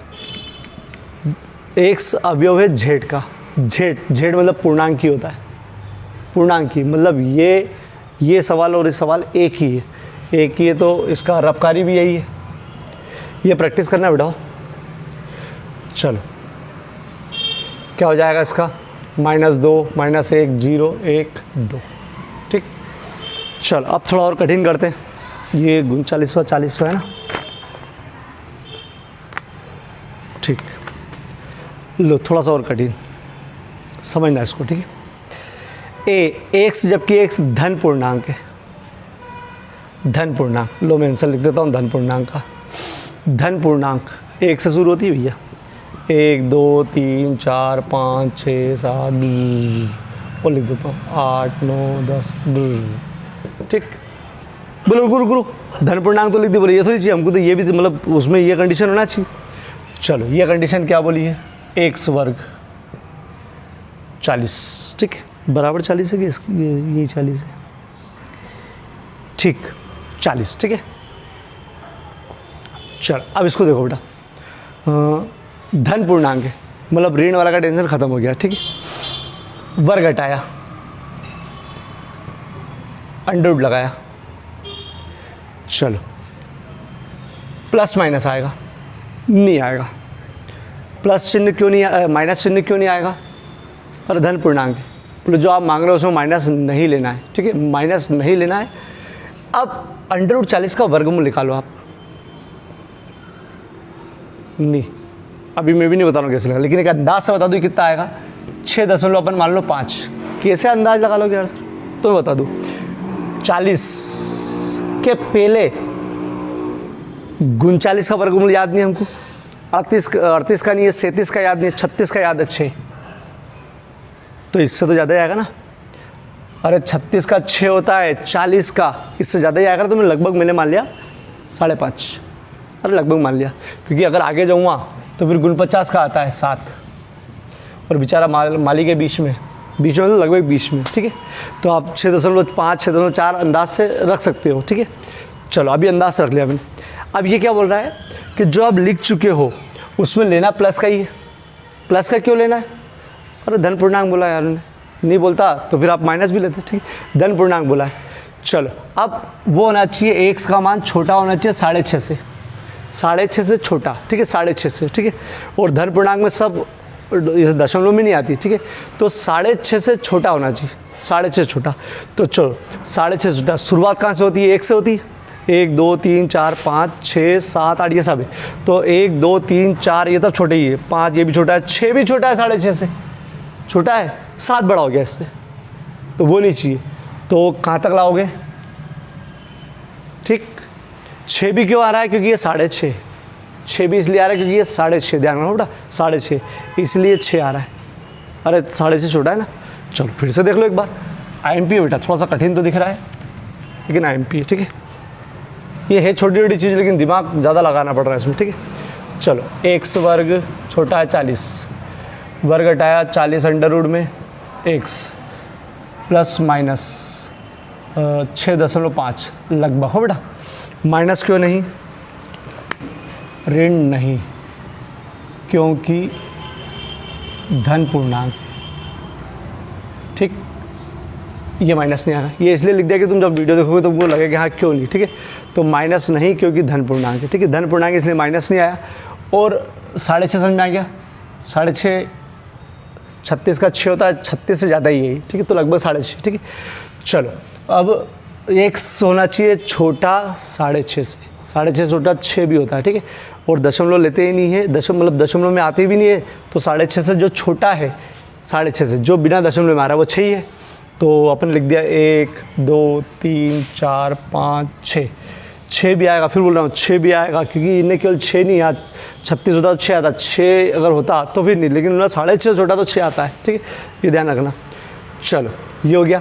x अवयव है z का, z मतलब पूर्णांक ही होता है, पूर्णांक ही मतलब ये सवाल और इस सवाल एक ही है, तो इसका रफकारी भी यही है, ये प्रैक्टिस करना बेटा। चलो क्या हो जाएगा इसका, -2 -1 0 1 2। ठीक, चलो अब थोड़ा और कठिन करते हैं, ये 39वां 40वां है ना। ठीक, लो थोड़ा सा और कठिन समझना इसको। ठीक है, x जबकि x धन पूर्णांक है, धन पूर्णांक, लो मैं आंसर लिख देता हूँ धन पूर्णांक का। धन पूर्णांक 1 से शुरू होती है भैया, 1 2 3 4 5 6 7 और लिख देता हूँ 8 9 10। ठीक, बोलो गुरु धन पूर्णांक तो लिख दी, बोले ये थोड़ी चाहिए हमको, तो ये भी मतलब उसमें ये कंडीशन होना चाहिए। चलो ये कंडीशन क्या बोली है, x वर्ग 40, ठीक है, बराबर 40 है कि यही 40 है, ठीक 40, ठीक है। चल अब इसको देखो बेटा, धन पूर्णांक है मतलब ऋण वाला का टेंशन खत्म हो गया। ठीक है, वर्ग हटाया, अंडर रूट लगाया, चलो प्लस माइनस आएगा, नहीं आएगा। प्लस चिन्ह क्यों नहीं, माइनस चिन्ह क्यों नहीं आएगा? और धन पूर्णांक प्लस जो आप मांग रहे हो उसमें माइनस नहीं लेना है, ठीक है, माइनस नहीं लेना है। अब √40 का वर्गमूल निकालो आप। नहीं, अभी मैं भी नहीं बता रहा हूँ कैसे लगा, लेकिन एक अंदाज से बता दूँ कितना आएगा। 6 अपन मान लो 5, कैसे अंदाज लगा लोगे यार सर? तो बता दूँ 40 के पहले 39 का वर्गमूल याद नहीं हमको, 38 का नहीं है, 37 का याद नहीं है, 36 का याद है 6, तो इससे तो ज़्यादा ही आएगा ना। अरे 36 का 6 होता है, 40 का इससे ज़्यादा ही आएगा। तो मैंने मान लिया 5.5, अरे लगभग मान लिया, क्योंकि अगर आगे जाऊँगा तो फिर 49 का आता है 7, और बेचारा माली के बीच में तो लगभग 20 में, ठीक है। तो आप 6.5 6.4 अंदाज से रख सकते हो, ठीक है। चलो अभी अंदाज से रख लिया मैंने। अब ये क्या बोल रहा है कि जो आप लिख चुके हो उसमें लेना प्लस का ही है। प्लस का क्यों लेना है? अरे धन पूर्णांक बोला यार ने, नहीं बोलता तो फिर आप माइनस भी लेते, ठीक है। धन पूर्णांक बोला है। चलो अब वो होना चाहिए x का मान छोटा होना चाहिए 6.5 से, 6.5 से छोटा, ठीक है, 6.5 से, ठीक है। और धन पूर्णांक में सब इस दशमलव में नहीं आती, ठीक है। तो 6.5 से छोटा होना चाहिए, 6.5 छोटा। तो चलो 6.5 छोटा, शुरुआत कहाँ से होती है? 1 से होती है। 1 2 3 4 5 6 7 8 ये सब है। तो 1 2 3 4 ये तब छोटे ही है, 5 ये भी छोटा है, 6 भी छोटा है 6.5 से, छोटा है, 7 बड़ा हो गया इससे, तो वो नहीं चाहिए। तो कहाँ तक लाओगे? ठीक, 6 भी क्यों आ रहा है? क्योंकि ये 6.5, 6 भी इसलिए आ रहा है क्योंकि ये 6.5, ध्यान रखना बेटा, 6.5 इसलिए 6 आ रहा है। अरे 6.5 छोटा है ना। चलो फिर से देख लो एक बार। IMP है बेटा, थोड़ा सा कठिन तो दिख रहा है लेकिन IMP है, ठीक है। ये है छोटी छोटी चीज़ लेकिन दिमाग ज़्यादा लगाना पड़ रहा है इसमें, ठीक है। चलो x वर्ग छोटा है 40, वर्ग हटाया 40 अंडर रूट में x प्लस माइनस 6.5 लगभग हो बेटा। माइनस क्यों नहीं? ऋण नहीं, क्योंकि धन पूर्णांक, ठीक। ये माइनस नहीं आएगा, ये इसलिए लिख दिया कि तुम जब वीडियो देखोगे तो तुमको लगेगा कि हाँ क्यों नहीं, ठीक है। तो माइनस नहीं क्योंकि धन पूर्णांक है, ठीक है। धन पूर्णांक इसलिए माइनस नहीं आया। और 6.5 समझ में आ गया? 6.5 36 का 6 होता है, 36 से ज़्यादा ही है, ठीक है। तो लगभग 6.5, ठीक है। चलो अब x होना चाहिए छोटा 6.5 से, 6.5 छोटा 6 भी होता है, ठीक है। और दशमलव लेते ही नहीं है, दशमलव में आते भी नहीं है। तो 6.5 से जो छोटा है, 6.5 से जो बिना दशमलव में आ रहा है वो 6 ही है। तो अपन लिख दिया 1 2 3 4 5 6 भी आएगा। फिर बोल रहा हूँ 6 भी आएगा, क्योंकि इन्हें केवल 6 नहीं आता, 36 होता तो 6 आता, 6 अगर होता तो फिर नहीं, लेकिन उन्हें 6.5 छोटा तो 6 आता है, ठीक है। ये ध्यान रखना। चलो ये हो गया।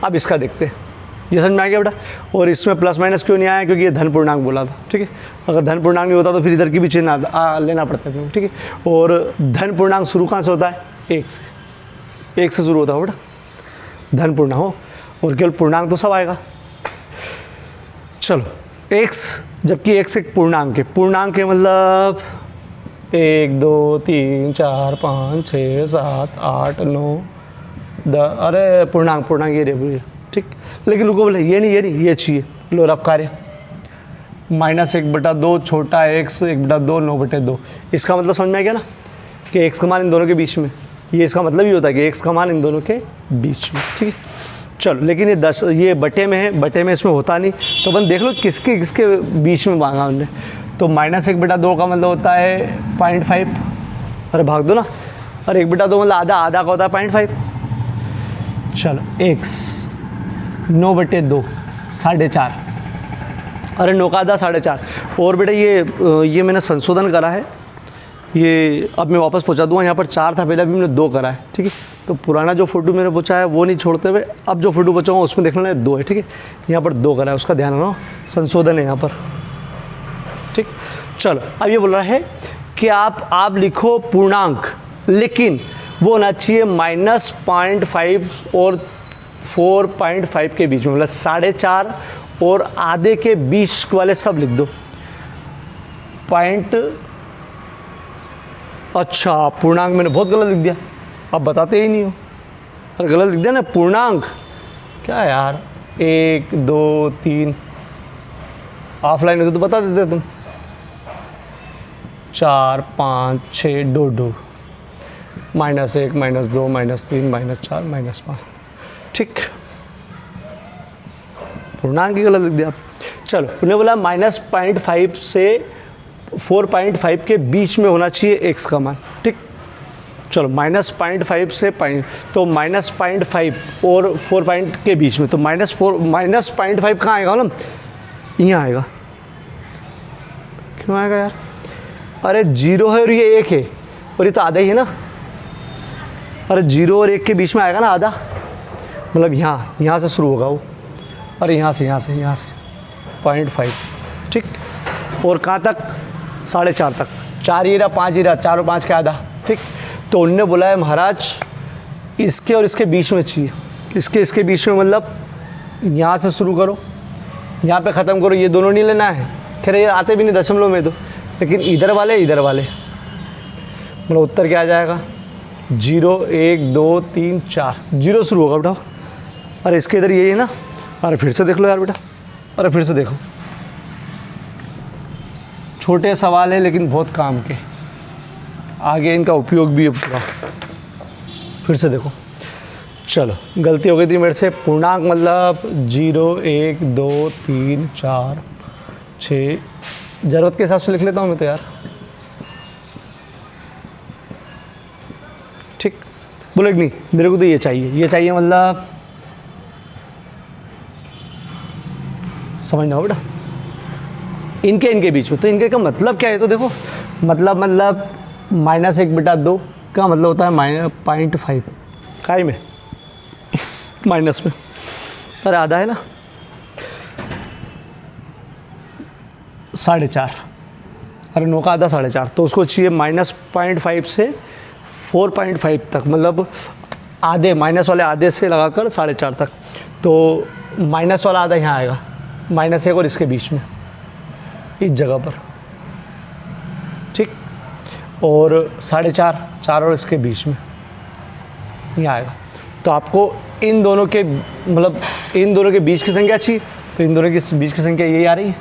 अब इसका देखते हैं, ये समझ में आ गया बेटा। और इसमें प्लस माइनस क्यों नहीं आया? क्योंकि ये धन पूर्णांक बोला था, ठीक है। अगर धन पूर्णांक नहीं होता तो फिर इधर की भी चिन्ह लेना पड़ता है, ठीक है। और धन पूर्णांक शुरू कहाँ से होता है? 1 से, 1 से शुरू होता है बेटा धन पूर्णांक हो। और केवल पूर्णांक तो सब आएगा। चलो x, जबकि x एक पूर्णांक है, पूर्णांक है मतलब 1 2 3 4 5 6 7 8 9 10, अरे पूर्णांक ये रे, ठीक। लेकिन रुको बोले ये नहीं, ये चाहिए। लो रफ कार्य, -1/2 छोटा x 1/2 9/2। इसका मतलब समझ में आ गया ना कि x का मान इन दोनों के बीच में, ये इसका मतलब ही होता है कि x का मान इन दोनों के बीच में, ठीक है। चलो लेकिन ये बटे में है, बटे में इसमें होता नहीं, तो अपन देख लो किसके बीच में मांगा हमने। तो -1/2 का मतलब होता है 0.5, अरे भाग दो ना। और 1/2 मतलब आधा का होता है 0.5। चलो x 9/2 4.5, अरे 9 का आधा 4.5। और बेटा ये मैंने संशोधन करा है, ये अब मैं वापस पहुंचा दूंगा। यहाँ पर 4 था पहले, अभी मैंने 2 करा है, ठीक है। तो पुराना जो फोटो मैंने पूछा है वो नहीं छोड़ते हुए अब जो फोटो बचाऊँगा उसमें देख लेना 2 है, ठीक है। यहाँ पर 2 करा है, उसका ध्यान रखना, संशोधन है यहाँ पर, ठीक। चलो अब ये बोल रहा है कि आप लिखो पूर्णांक, लेकिन वो होना चाहिए -0.5 और 4.5 के बीच में, मतलब 4.5 और आधे के बीच वाले सब लिख दो। अच्छा पूर्णांक मैंने बहुत गलत लिख दिया, अब बताते ही नहीं हो। अरे गलत लिख दिया ना, पूर्णांक क्या यार, 1 2 3 ऑफलाइन होते तो बता देते तुम। 4 5 6 2 2 -1 -2 -3 -4 -5। ठीक, पूर्णांक ही गलत लिख दिया आप। चलो, उन्हें बोला -0.5 से 4.5 के बीच में होना चाहिए x का मान। ठीक, चलो -0.5 से तो -0.5 और 4 पॉइंट के बीच में, तो -0.5 कहाँ आएगा ना, यहाँ आएगा। क्यों आएगा यार? अरे 0 है और ये 1 है, और ये तो आधा ही है ना। अरे 0 और 1 के बीच में आएगा ना आधा, मतलब यहाँ से शुरू होगा वो, और यहाँ से 0.5। ठीक, और कहाँ तक? 4.5 तक। 4 ही रहा, 5 ही रहा, 4 और 5 के आधा। ठीक, तो उनने बोला है महाराज इसके और इसके बीच में चाहिए। इसके बीच में मतलब यहाँ से शुरू करो, यहाँ पे ख़त्म करो, ये दोनों नहीं लेना है। खैर ये आते भी नहीं दशमलव में तो, लेकिन इधर वाले मतलब उत्तर क्या आ जाएगा? 0 1 2 3 4, 0 शुरू होगा बेटा। अरे इसके इधर यही है ना। अरे फिर से देख लो यार बेटा, अरे फिर से देखो, छोटे सवाल है लेकिन बहुत काम के, आगे इनका उपयोग भी है पूरा। फिर से देखो, चलो गलती हो गई थी मेरे से। पूर्णांक मतलब 0 1 2 3 4 6, ज़रूरत के हिसाब से लिख लेता हूँ मैं तो यार। ठीक, बोलो नहीं मेरे को तो ये चाहिए मतलब समझना हो बेटा, इनके बीच में। तो इनके का मतलब क्या है? तो देखो मतलब -1/2 का मतलब होता है -0.5 काय में माइनस में। अरे आधा है ना, 4.5। अरे 9 का आधा 4.5, तो उसको चाहिए -0.5 से 4.5 तक, मतलब आधे, माइनस वाले आधे से लगाकर 4.5 तक। तो माइनस वाला आधा यहाँ आएगा, -1 और इसके बीच में, इस जगह पर। ठीक, और 4.5 और इसके बीच में यहाँ आएगा। तो आपको इन दोनों के बीच की संख्या चाहिए, तो इन दोनों के बीच की संख्या यही आ रही है,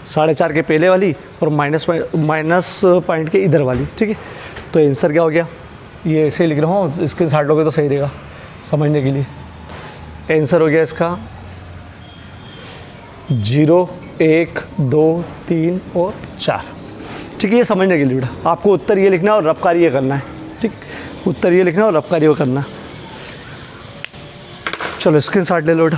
4.5 के पहले वाली और माइनस पॉइंट के इधर वाली। ठीक है, तो आंसर क्या हो गया? ये ऐसे ही लिख रहा हूँ, इसके साथ लोगे तो सही रहेगा समझने के लिए। आंसर हो गया इसका 0 1 2 3 और 4। ठीक है, ये समझने के लिए बेटा आपको उत्तर ये लिखना है और रफ कार्य ये करना है। ठीक, उत्तर ये लिखना है और रफ कार्य करना है। चलो स्क्रीनशॉट ले लो बेटा।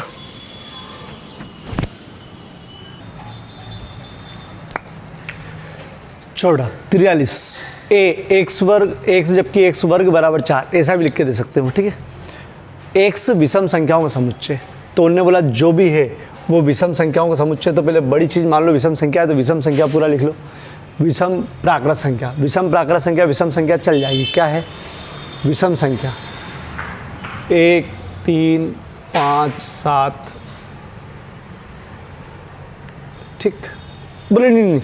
छोड़ा 43 x वर्ग x जबकि x वर्ग बराबर 4, ऐसा भी लिख के दे सकते हो। ठीक है, x विषम संख्याओं का समुच्चय। तो उन्होंने बोला जो भी है वो विषम संख्याओं का समुच्चय। तो पहले बड़ी चीज़ मान लो विषम संख्या है, तो विषम संख्या पूरा लिख लो। विषम प्राकृत संख्या, विषम संख्या चल जाएगी। क्या है विषम संख्या? 1 3 5 7। ठीक, बोले नहीं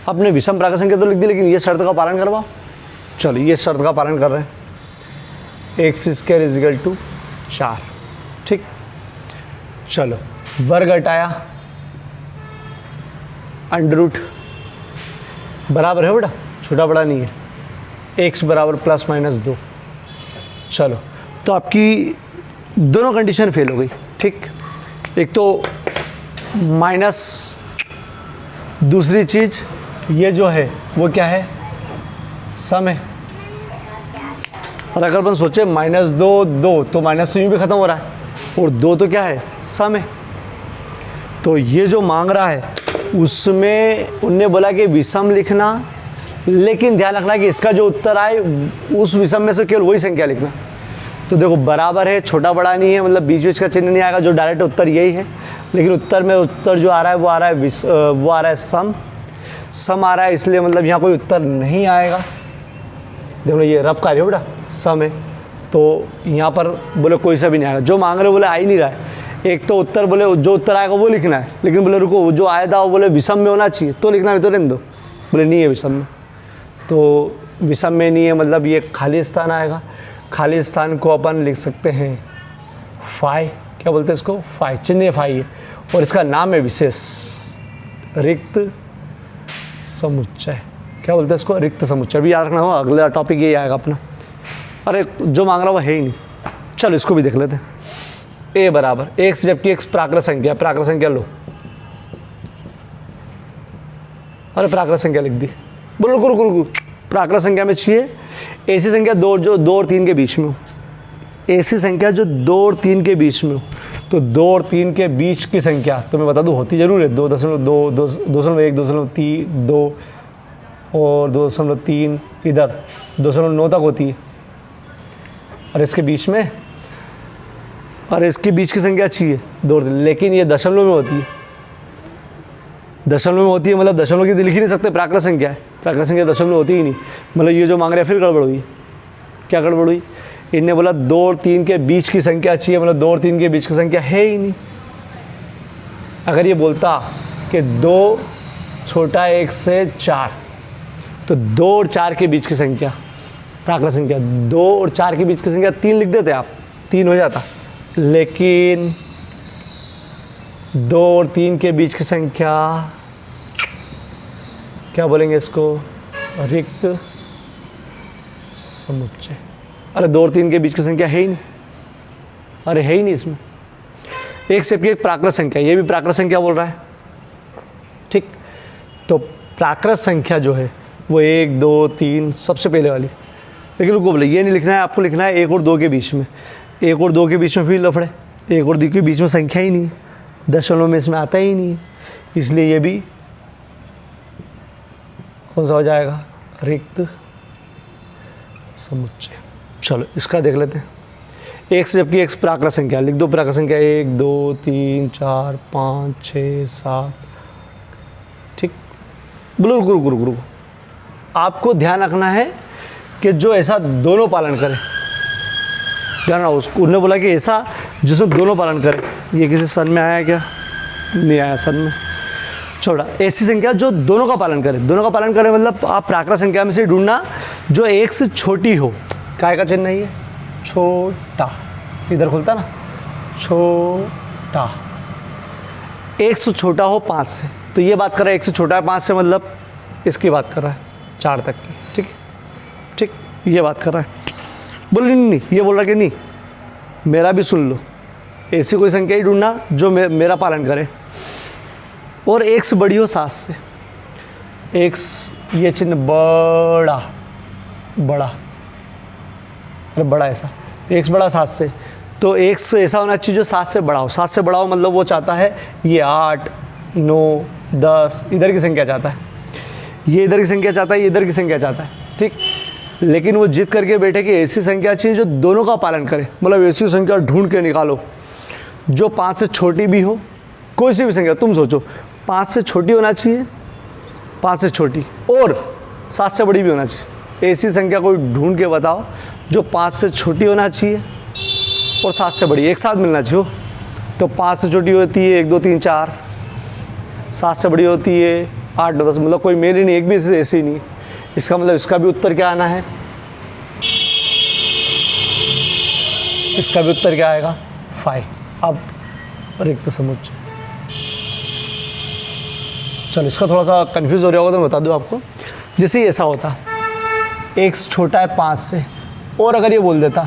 आपने विषम प्राकृत संख्या तो लिख दी, लेकिन ये शर्त का पालन करवाओ। चलो ये शर्त का पालन कर रहे हैं, x² = 4। ठीक, चलो वर्ग हटाया, अंडर बराबर है बेटा, छोटा बड़ा नहीं है, x बराबर ±2। चलो तो आपकी दोनों कंडीशन फेल हो गई। ठीक, एक तो माइनस, दूसरी चीज़ ये जो है वो क्या है? सम है। और अगर अपन सोचे -2 तो माइनस तो यूँ भी ख़त्म हो रहा है, और 2 तो क्या है? सम है। तो ये जो मांग रहा है उसमें उनने बोला कि विषम लिखना, लेकिन ध्यान रखना कि इसका जो उत्तर आए उस विषम में से केवल वही संख्या लिखना। तो देखो बराबर है, छोटा बड़ा नहीं है, मतलब बीच का चिन्ह नहीं आएगा, जो डायरेक्ट उत्तर यही है। लेकिन उत्तर जो आ रहा है वो आ रहा है सम आ रहा है, इसलिए मतलब यहाँ कोई उत्तर नहीं आएगा। देखो ये रफ कार्य हो बेटा, सम है, तो यहाँ पर बोले कोई सा भी नहीं आएगा। जो मांग रहे बोले आ ही नहीं रहा है। एक तो उत्तर बोले जो उत्तर आएगा वो लिखना है, लेकिन बोले रुको जो आया था वो बोले विषम में होना चाहिए तो लिखना, नहीं तो रहने दो। बोले नहीं है विषम में, तो विषम में नहीं है मतलब ये खाली स्थान आएगा। खाली स्थान को अपन लिख सकते हैं फाई, क्या बोलते हैं इसको? फाई, चिन्ह फाई है, और इसका नाम है विशेष। रिक्त समुच्चय। क्या बोलते हैं इसको? रिक्त समुच्चय। भी याद रखना हो, अगला टॉपिक ये आएगा अपना। अरे जो मांग रहा वो है ही नहीं। चलो इसको भी देख लेते हैं। ए बराबर x, जबकि x प्राकृत संख्या, प्राकृत संख्या लो। अरे प्राकृत संख्या लिख दी। बोलो रुको रुको रुको, प्राकृत संख्या में चाहिए ऐसी संख्या जो 2 और 3 के बीच में हो। ऐसी संख्या जो 2 और 3 के बीच में हो। तो 2 और 3 के बीच की संख्या तो मैं बता दूं होती जरूर है 2.2, 2.1, 2.3, 2 और 2.3, इधर 2.9 तक होती है। और इसके बीच में, और इसके बीच की संख्या चाहिए 2 और 3, लेकिन ये दशमलव में होती है। दशमलव में होती है मतलब दशमलव की लिख ही नहीं सकते, प्राकृत संख्या है। प्राकृत संख्या दशमलव होती ही नहीं। मतलब ये जो मांग रहे हैं फिर गड़बड़ हुई। क्या गड़बड़ हुई? इनने बोला 2 और 3 के बीच की संख्या चाहिए, मतलब 2 और 3 के बीच की संख्या है ही नहीं। अगर ये बोलता कि 2 छोटा 1 से 4, तो 2 और 4 के बीच की संख्या, प्राकृत संख्या 2 और 4 के बीच की संख्या 3 लिख देते आप, 3 हो जाता। लेकिन 2 और 3 के बीच की संख्या, क्या बोलेंगे इसको? रिक्त समुच्चय। अरे 2 और 3 के बीच की संख्या है ही नहीं। अरे है ही नहीं इसमें। एक से एक प्राकृत संख्या, ये भी प्राकृत संख्या बोल रहा है। ठीक, तो प्राकृत संख्या जो है वो 1, 2, 3 सबसे पहले वाली। लेकिन उनको बोले ये नहीं लिखना है, आपको लिखना है 1 और 2 के बीच में। 1 और 2 के बीच में फिर लफड़े, 1 और 2 के बीच में संख्या ही नहीं, दशमलव में इसमें आता ही नहीं, इसलिए ये भी कौन सा हो जाएगा? रिक्त समुच्चय। चलो इसका देख लेते हैं। एक से जबकि x प्राकृत संख्या, लिख दो प्राकृत संख्या 1, 2, 3, 4, 5, 6, 7। ठीक, बोलो रुको रुको रुको रुको, आपको ध्यान रखना है कि जो ऐसा दोनों पालन करे। ध्यान रखो, उन्होंने बोला कि ऐसा जिसमें दोनों पालन करे। ये किसी सन में आया क्या? नहीं आया सन में। छोड़ा, ऐसी संख्या जो दोनों का पालन करे। दोनों का पालन करे मतलब आप प्राकृत संख्या में से ढूंढना जो 1 से छोटी हो। काय का चिन्ह है? छोटा, इधर खुलता ना, छोटा। 1 से छोटा हो 5 से, तो ये बात कर रहा है 1 से छोटा है 5 से, मतलब इसकी बात कर रहा है 4 तक की। ठीक है, ठीक, ये बात कर रहा है। बोल नहीं, ये बोल रहा कि नहीं, मेरा भी सुन लो, ऐसी कोई संख्या ही ढूंढना जो मेरा पालन करे और 1 से बड़ी हो 7 से। 1 ये चिन्ह बड़ा, बड़ा, अरे बड़ा ऐसा, तो 1 से बड़ा 7 से, तो 1 से ऐसा होना चाहिए जो 7 से बड़ा हो। 7 से बड़ा हो मतलब वो चाहता है ये 8, 9, 10 इधर की संख्या चाहता है, ये इधर की संख्या चाहता है, ये इधर की संख्या चाहता है। ठीक, लेकिन वो जिद करके बैठे कि ऐसी संख्या चाहिए जो दोनों का पालन करे। मतलब ऐसी संख्या ढूंढ के निकालो जो 5 से छोटी भी हो। कोई सी भी संख्या तुम सोचो, 5 से छोटी होना चाहिए, 5 से छोटी, और 7 से बड़ी भी होना चाहिए। ऐसी संख्या कोई ढूंढ के बताओ जो 5 से छोटी होना चाहिए और 7 से बड़ी एक साथ मिलना चाहिए। तो 5 से छोटी होती है 1, 2, 3, 4, 7 से बड़ी होती है 8, 9, 10, मतलब कोई मेरी नहीं, एक भी ऐसी नहीं। इसका मतलब इसका भी उत्तर क्या आना है? इसका भी उत्तर क्या आएगा? 5। अब रिक्त समुच्चय। चलो इसका थोड़ा सा कंफ्यूज हो रहा होगा तो मैं बता दूं आपको। जैसे ऐसा होता x छोटा है 5 से, और अगर ये बोल देता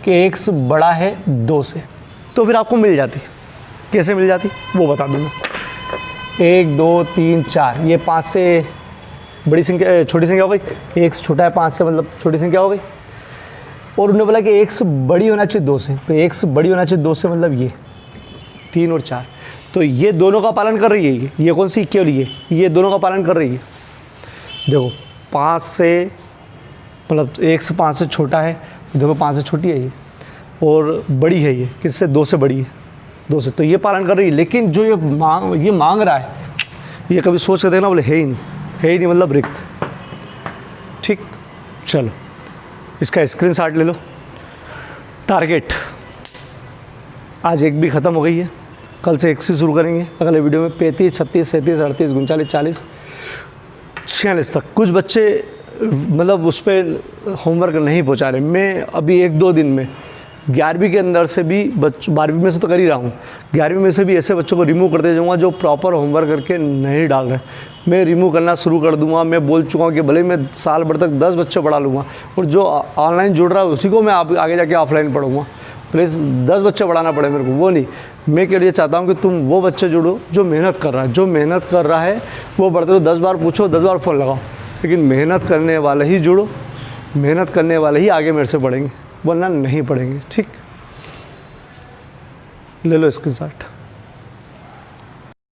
कि x बड़ा है 2 से, तो फिर आपको मिल जाती। कैसे मिल जाती वो बता दूँ मैं। 1, 2, 3, 4, ये 5 से बड़ी संख्या, छोटी संख्या हो गई। x छोटा है 5 से मतलब छोटी संख्या हो गई। और उन्होंने बोला कि x बड़ी होना चाहिए 2 से, तो x बड़ी होना चाहिए 2 से मतलब ये 3 और 4, तो ये दोनों का पालन कर रही है। ये कौन सी? केवल ये दोनों का पालन कर रही है। देखो 5 से मतलब 1 से 5 से छोटा है, देखो 5 से छोटी है ये, और बड़ी है ये किससे? 2 से बड़ी है, 2 से, तो ये पालन कर रही है। लेकिन जो ये मांग रहा है, ये कभी सोच के देखना, बोले है ही नहीं, है ही नहीं मतलब रिक्त। ठीक, चलो इसका स्क्रीनशॉट ले लो। टारगेट आज 1 भी ख़त्म हो गई है, कल से 1 से शुरू करेंगे। अगले वीडियो में 35, 36, 37, 38, 39, 40, 46 तक। कुछ बच्चे मतलब उस पर होमवर्क नहीं पहुंचा रहे। मैं अभी 1-2 दिन में 11वीं के अंदर से भी 12वीं में से तो कर ही रहा हूँ, 11वीं में से भी ऐसे बच्चों को रिमूव करते जाऊँगा जो प्रॉपर होमवर्क करके नहीं डाल रहे, मैं रिमूव करना शुरू कर दूँगा। मैं बोल चुका हूँ कि भले मैं साल भर तक 10 बच्चे पढ़ा लूँगा, और जो ऑनलाइन जुड़ रहा है उसी को मैं आगे जाके ऑफलाइन पढ़ूँगा। प्लीज़ 10 बच्चे पढ़ाना पड़े मेरे को, वो नहीं। मैं के लिए चाहता हूँ कि तुम वो बच्चे जुड़ो जो मेहनत कर रहा है, जो मेहनत कर रहा है वो बढ़ते रहो, 10 बार पूछो, 10 बार फ़ोन लगाओ, लेकिन मेहनत करने वाले ही जुड़ो, मेहनत करने वाले ही आगे मेरे से पढ़ेंगे, वरना नहीं पढ़ेंगे। ठीक, ले लो इसके साथ।